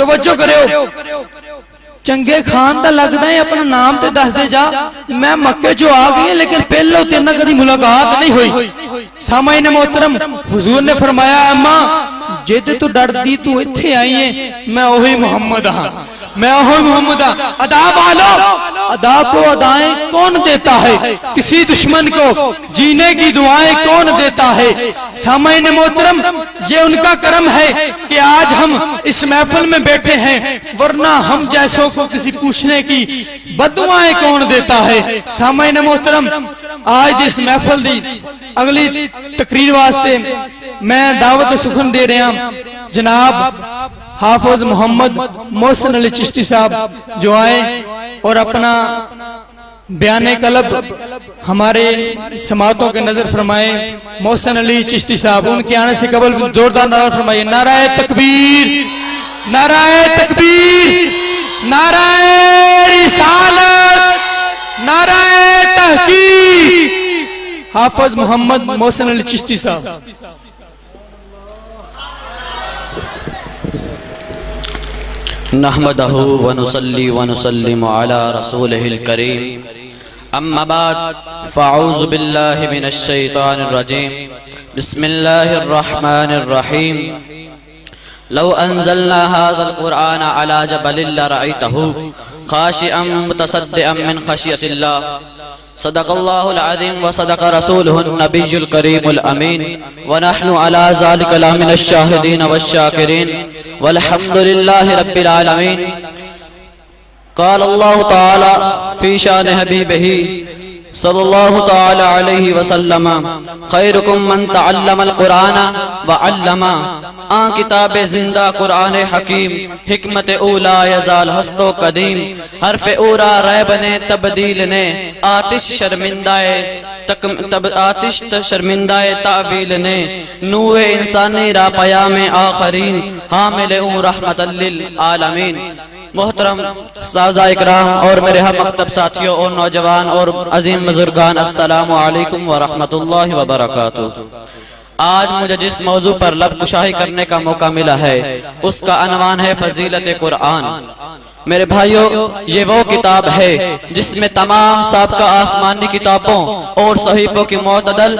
توجہ کرو چنگے خان دا لگدا ہے اپنا نام تے دس دے جا میں مکے جو آ گئی لیکن پہلو تیرے نال کدی ملاقات نہیں ہوئی سامعین محترم حضور نے فرمایا اما جے تے تو ڈردی تو ایتھے آئی ہے میں وہی محمد ہاں میں وہی محمد ہاں ادا والو ادا کو ادائیں کون دیتا ہے کسی دشمن کو جینے کی دعائیں کون دیتا ہے سامعین محترم یہ ان کا کرم ہے کہ آج ہم اس محفل میں بیٹھے ہیں ورنہ ہم جیسوں کو کسی پوچھنے کی بددعائیں کون دیتا ہے سامعین محترم آج اس محفل دی اگلی تقریر واسطے میں دعوت سخن دے رہا ہوں جناب حافظ محمد محسن علی چشتی صاحب جو آئے اور اپنا بیان قلب ہمارے سماعتوں کے نظر فرمائے محسن علی چشتی صاحب ان کے آنے سے قبل زوردار نعرہ فرمائیے نعرہ تکبیر نعرہ تکبیر نعرہ رسالت نعرہ تحقیق حافظ محمد محسن علی چشتی صاحب نحمدہ ونصلی ونسلم علی رسولہ الکریم اما بعد فاعوذ باللہ من الشیطان الرجیم بسم اللہ الرحمن الرحیم لو انزلنا هذا القرآن على جبل لرأيته خاشعا متصدعا من خشية الله صدق الله العظيم وصدق رسوله النبي الكريم الأمين ونحن على ذلك لمن الشاهدين والشاكرين والحمد لله رب العالمين قال الله تعالى في شان حبيبه صلی اللہ تعالی علیہ وسلم خیرکم من تعلم القرآن وعلم آن کتاب زندہ قرآن حکیم حکمت اولا یزال ہست و قدیم حرف اورا ریب نے تبدیل نے آتش شرمندہ تعبیل نے نوع انسانی را پیام آخرین حامل اون رحمت للعالمین محترم سازہ اکرام اور میرے ہم مکتب ساتھیوں اور نوجوان اور عظیم بزرگان السلام علیکم ورحمۃ اللہ وبرکاتہ آج مجھے جس موضوع پر لب کشائی کرنے کا موقع ملا ہے اس کا عنوان ہے فضیلت قرآن میرے بھائیوں یہ وہ کتاب ہے جس میں تمام سابقہ آسمانی کتابوں اور صحیفوں کی معتدل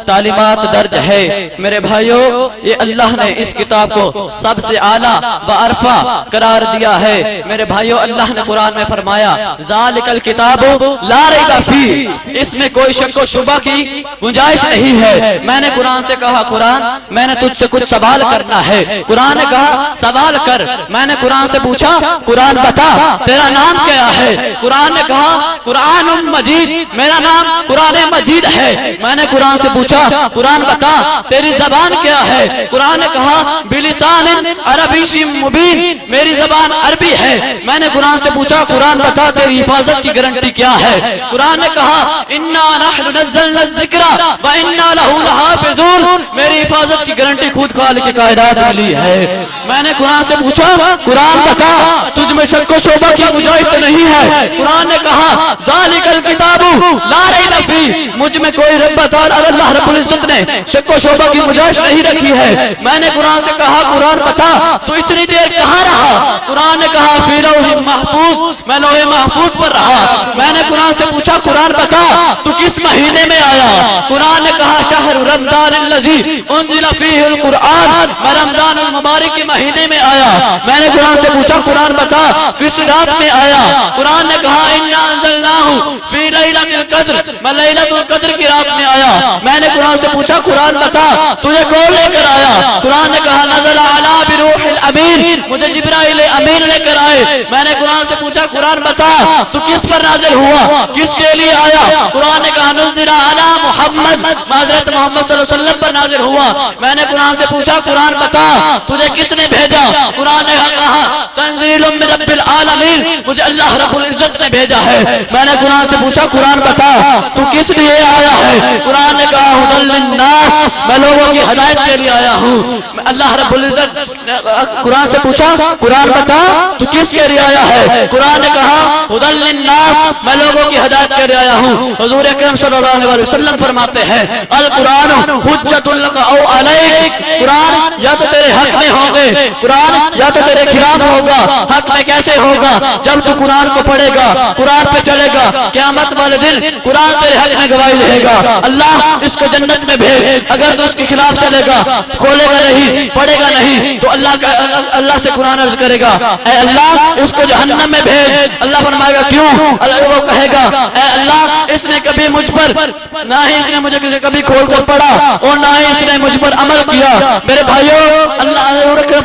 تعلیمات درج ہے میرے بھائیوں یہ اللہ نے اس کتاب کو سب سے اعلیٰ و ارفع قرار دیا ہے میرے بھائیوں اللہ نے قرآن میں فرمایا ذالک الکتاب لا ریب فیہ اس میں کوئی شک و شبہ کی گنجائش نہیں ہے میں نے قرآن سے کہا قرآن میں نے تجھ سے کچھ سوال کرنا ہے قرآن نے کہا سوال کر میں نے قرآن سے پوچھا قرآن بتا تیرا نام کیا ہے قرآن نے کہا قرآن مجید میرا نام قرآن مجید ہے میں نے قرآن سے پوچھا قرآن بتا تیری زبان کیا ہے قرآن نے کہا بلسان عربی مبین میری زبان عربی ہے میں نے قرآن سے پوچھا قرآن بتا تیری حفاظت کی گارنٹی کیا ہے قرآن نے کہا انا نحن نزلنا الذکر وانا لہ لحافظون میری حفاظت کی گارنٹی خود خالق کائنات نے لی ہے میں نے قرآن سے پوچھا قرآن بتا تجھ میں شک و شبہ کی گنجائش تو نہیں ہے قرآن نے کہا ذالک الکتاب لا ریب فیہ مجھ میں کوئی ربط اور اللہ رب العزت نے شک و شبہ کی گنجائش نہیں رکھی ہے میں نے قرآن سے کہا قرآن بتا تو اتنی دیر کہاں رہا قرآن نے کہا فی لوح محفوظ میں لوح محفوظ پر رہا میں نے قرآن سے پوچھا قرآن بتا تو کس مہینے میں آیا قرآن نے کہا شہر رمضان الذی انزل فیہ القرآن میں رمضان المبارک کے مہینے میں آیا میں نے قرآن سے پوچھا قرآن بتا کس رات میں آیا قرآن نے کہا انا انزلناہ فی لیلۃ القدر میں لیلۃ القدر کی رات میں آیا میں نے قرآن سے پوچھا قرآن بتا تجھے کون لے کر آیا قرآن نے کہا نزل علی بروح الامین مجھے جبرائیل امین لے کر آئے میں نے قرآن سے پوچھا قرآن بتا تو کس پر نازل ہوا کس کے لیے آیا قرآن نے کہا نزل علی محمد حضرت محمد صلی اللہ علیہ وسلم پر نازل ہوا میں نے قرآن سے پوچھا قرآن بتا تجھے کس نے بھیجا قرآن نے کہا تنزیل من رب العالمین مجھے اللہ رب العزت نے بھیجا ہے۔ میں نے قرآن سے پوچھا قرآن بتا تو کس لیے آیا ہے؟ قرآن نے کہا ھدی للناس، میں لوگوں کی ہدایت کے لیے آیا ہوں۔ اللہ رب العزت نے قرآن سے پوچھا قرآن بتا تو کس کے لیے آیا ہے؟ قرآن نے کہا ھدی للناس، میں لوگوں کی ہدایت کے لیے آیا ہوں۔ حضور اکرم صلی اللہ علیہ وسلم فرماتے ہیں القرآن حجت لک او علیک، قرآن یا تو تیرے حق میں ہوگے، قرآن یا تو تیرے خلاف ہوگا۔ حق میں کیسے ہوگا؟ جب تو قرآن کو پڑھے گا، قرآن پہ چلے گا، قیامت والے دن قرآن تیرے حق میں گواہی دے گا، اللہ اس کو جنت میں بھیج۔ اگر تو اس کے خلاف چلے گا، کھولے گا نہیں، پڑھے گا نہیں، تو اللہ سے قرآن عرض کرے گا اے اللہ اس کو جہنم میں بھیج۔ اللہ فرمائے گا کیوں؟ اللہ وہ کہے گا اے اللہ اس نے کبھی مجھ پر نہ ہی اس نے مجھے کبھی کھول کر پڑھا اور نہ ہی اس نے مجھ پر عمل کیا۔ میرے بھائیوں اللہ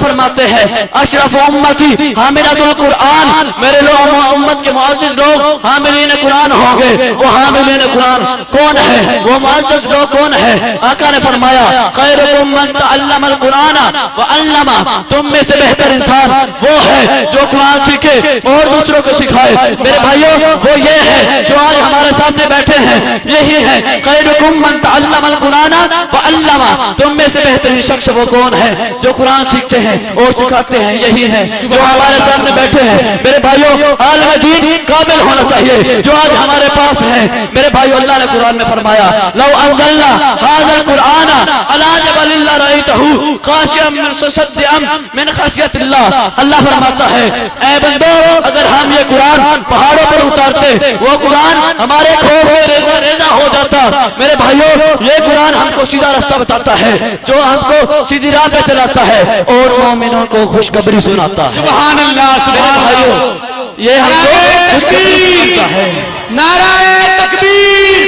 فرماتے ہیں اشرف امتی حاملۃ القرآن، میرے لوگ امت کے معزز لوگ حاملین قرآن ہوں گے۔ وہ حاملین قرآن کون ہے؟ وہ معزز لوگ کون ہے؟ آقا نے فرمایا خیرکم من تعلم القرآن وعلم، تم میں سے بہتر انسان وہ ہے جو قرآن سیکھے اور دوسروں کو سکھائے۔ میرے بھائیوں وہ یہ ہے جو آج ہمارے سامنے بیٹھے ہیں، یہی ہے خیرکم من تعلم القرآن وعلم، تم میں سے بہترین شخص وہ کون ہے جو قرآن سیکھتے ہیں اور سکھاتے ہیں، یہی ہے جو ہمارے سامنے بیٹھے ہیں۔ میرے بھائیوں عالم دین قابل ہونا چاہیے جو آج ہمارے پاس ہیں۔ میرے بھائیوں اللہ نے قرآن میں فرمایا لو انزلنا هذا القرآن على جبل لرأيته خاشعا متصدعا من خشیۃ اللہ۔ اللہ فرماتا ہے اے بندو اگر ہم یہ قرآن پہاڑوں پر اتارتے، وہ قرآن ہمارے خوف سے ریزہ ہو جاتا۔ میرے بھائیوں یہ قرآن ہم کو سیدھا راستہ بتاتا ہے، جو ہم کو سیدھی راہ پہ چلاتا ہے اور مومنوں کو خوشخبری سناتا ہے۔ سبحان اللہ سبحان اللہ۔ یہ ہم کو خوشخبری سناتا ہے۔ نعرہ تکبیر،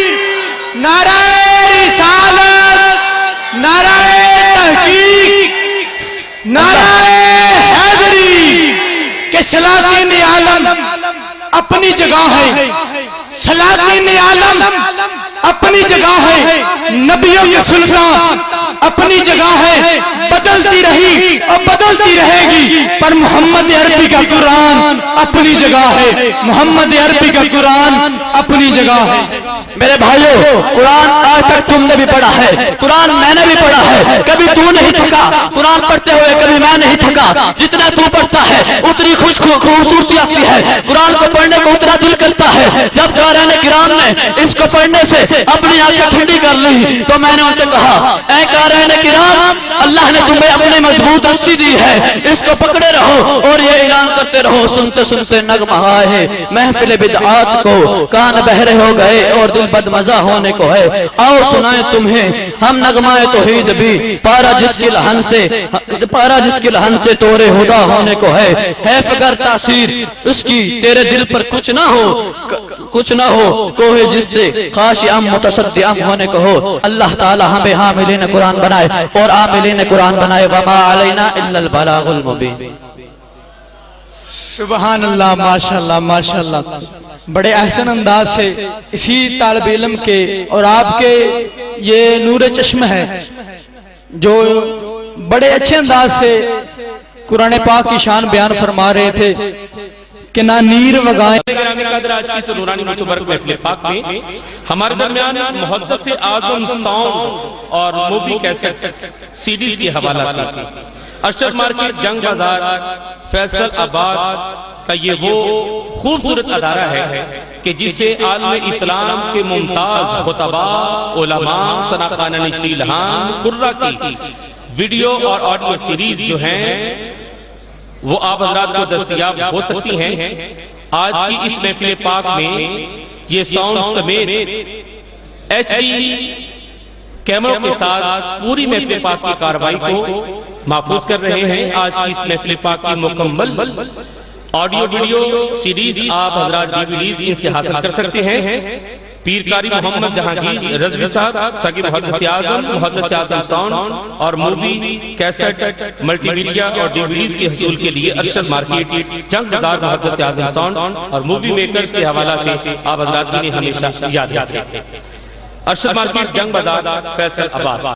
نعرہ رسالت، نعرہ تحقیق، نعرہ حیدری کہ سلاطین عالم اپنی جگہ ہے، سلاطین عالم اپنی جگہ ہے، نبیوں کے سلطان اپنی جگہ ہے، بدلتی رہی اور بدلتی رہے گی، پر محمد عربی کا قرآن اپنی جگہ ہے، محمد عربی کا قرآن اپنی جگہ ہے۔ میرے بھائیوں قرآن آج تک تم نے بھی پڑھا ہے، قرآن میں نے بھی پڑھا ہے، کبھی تو نہیں تھکا قرآن پڑھتے ہوئے، کبھی میں نہیں تھکا۔ جتنا تو پڑھتا ہے اتنی خوبصورتی آتی ہے، قرآن کو پڑھنے کو اتنا دل کرتا ہے۔ جب قارئین کرام نے اس کو پڑھنے سے اپنی آنکھیں ٹھنڈی کر لی تو میں نے ان سے کہا اے قارئین کرام اللہ نے تمہیں اپنی مضبوط رسی دی ہے، اس کو پکڑے رہو اور یہ اعلان کرتے رہو سنتے سنتے نغمہ آئے محفل بدعات کو، کان بہرے ہو گئے اور دل بد مزہ ہونے کو ہے۔ آؤ سنائیں تمہیں ہم نغمہ توحید بھی، پارا جس کی لہن سے تورے ہدا ہونے کو ہے فگر تاثیر اس کی تیرے دل پر کچھ نہ ہو کوہ جس سے خاشعا متصدعا ہونے کو ہو۔ اللہ تعالی ہمیں حاملین قرآن بنائے اور عاملین قرآن بنائے۔ وما علینا الا البلاغ المبین۔ سبحان اللہ ماشاءاللہ ماشاءاللہ، بڑے احسن انداز سے اسی طالب علم کے اور آپ کے یہ نور چشم ہے جو بڑے اچھے انداز سے قرآن پاک کی شان بیان فرما رہے تھے کہ نہ نیر وگائیں۔ آج کی سنورانی متبرک محفل پاک میں ہمارے درمیان محدث اعظم ساؤنڈ اور مووی کیسٹ سیڈیز کی حوالہ سے ارشد مارکیٹ جنگ بازار فیصل آباد کا یہ وہ خوبصورت ادارہ ہے کہ جسے عالم اسلام کے ممتاز خطباء، علماء، ثناخوان نشیلہان، قرہ کی ویڈیو اور آڈیو سیریز جو ہیں وہ آپ حضرات کو دستیاب ہو سکتی ہیں۔ آج کی اس محفل پاک میں یہ ساؤنڈ سمیت ایچ ڈی کیمروں کے ساتھ پوری محفل پاک کی کارروائی کو محفوظ کر رہے ہیں۔ آج کی اس محفل پاک کی مکمل آڈیو ویڈیو سیریز آپ حضرات ڈیویڈیز ان سے حاصل کر سکتے ہیں۔ پیر کاری محمد جہانگیر رضوی صاحب ساقی محدث اعظم ساؤنڈ اور مووی کیسٹ ملٹی میڈیا اور ڈیویڈیز کے حصول کے لیے ارشد مارکیٹ جنگ بازار محدث اعظم ساؤنڈ اور مووی میکرز کے حوالہ سے آپ حضرات انہیں ہمیشہ یاد رکھیں۔ ارشد مارکیٹ جنگ بازار فیصل آباد۔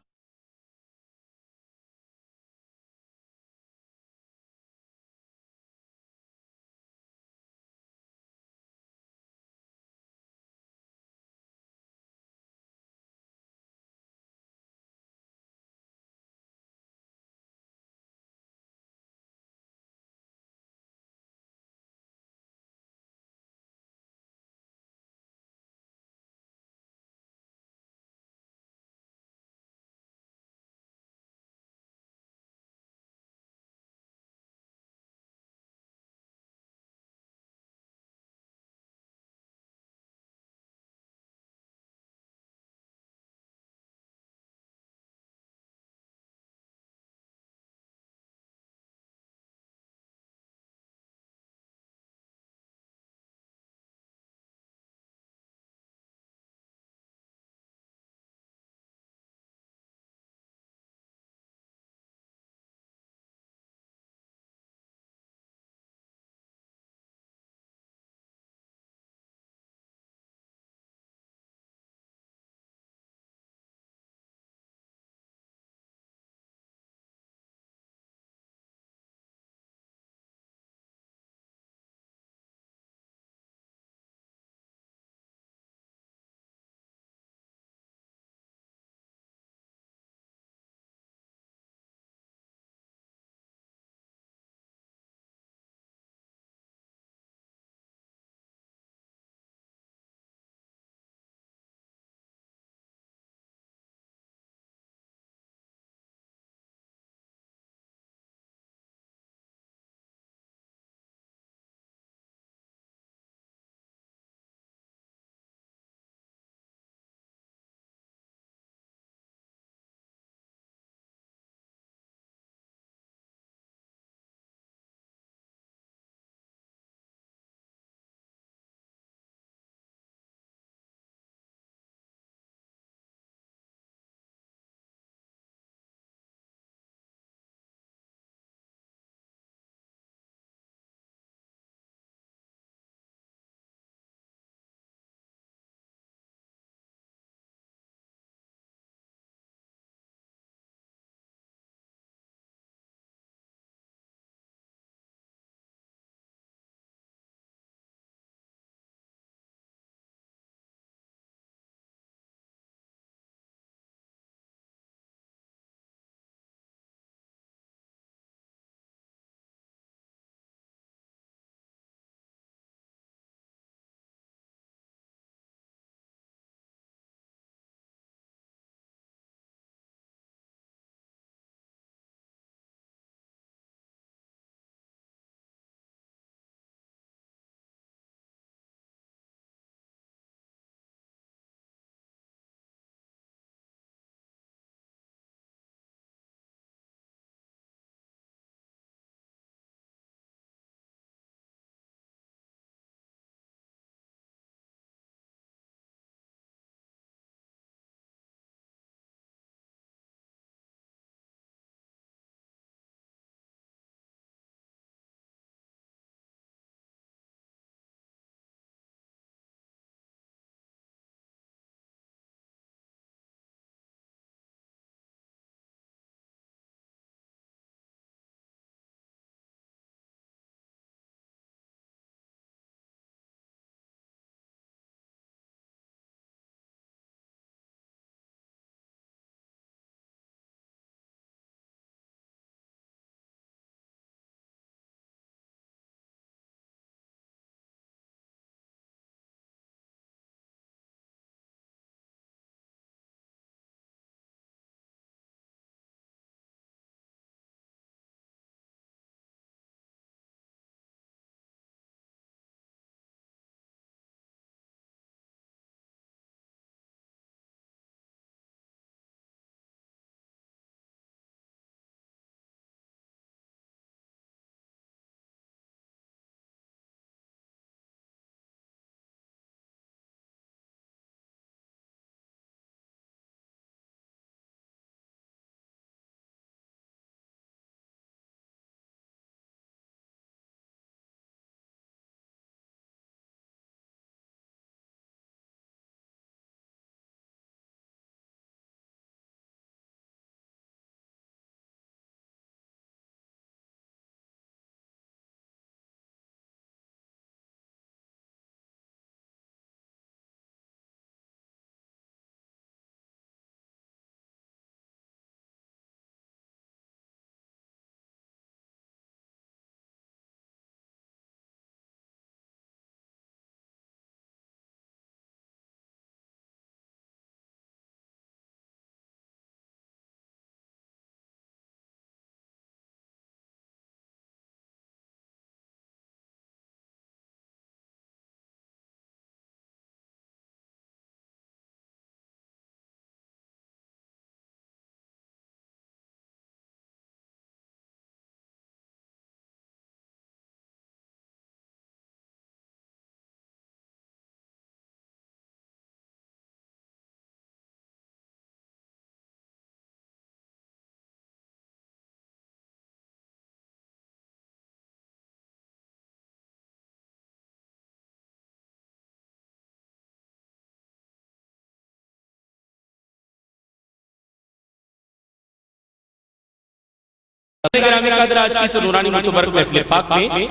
گرامی قادر، آج کی اس نورانی متبرک محفل پاک میں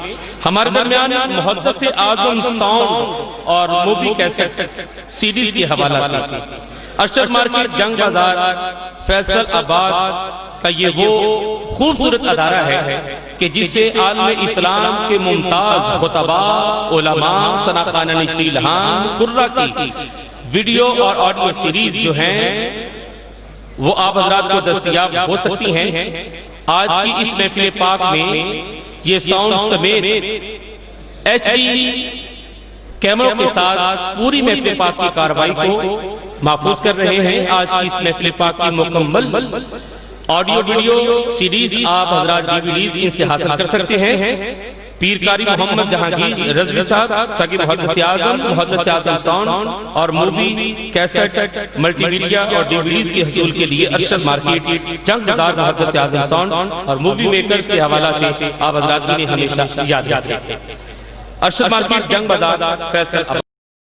ہمارے درمیان محدث اعظم ساؤنڈ اور مووی کیسٹ سیڈیز کے حوالہ سے ارشد مارکیٹ جنگ بازار فیصل آباد کا یہ وہ خوبصورت ادارہ ہے کہ جسے عالم اسلام کے ممتاز خطباء، علماء، ثناخوان نشری لہان، قرہ کی ویڈیو اور آڈیو سیریز جو ہیں وہ آپ حضرات کو دستیاب ہو سکتی ہیں۔ آج کی اس محفل پاک میں یہ ساؤنڈ سمیت ایچ ڈی کیمروں کے ساتھ پوری محفل پاک کی کارروائی کو محفوظ کر رہے ہیں۔ آج کی اس محفل پاک کی مکمل آڈیو ویڈیو سیریز آپ حضرات ڈیویڈیز ان سے حاصل کر سکتے ہیں۔ پیر قاری محمد جہانگیر رضوی صاحب، سگی محدث اعظم ساؤنڈ اور مووی کیسٹ ملٹی میڈیا اور ڈیویڈیز کے حصول کے لیے ارشد مارکیٹ جنگ بازار محدث اعظم ساؤنڈ اور مووی میکرز کے حوالہ سے آپ حضرات انہیں ہمیشہ یاد رکھیں۔ ارشد مارکیٹ جنگ بازار فیصل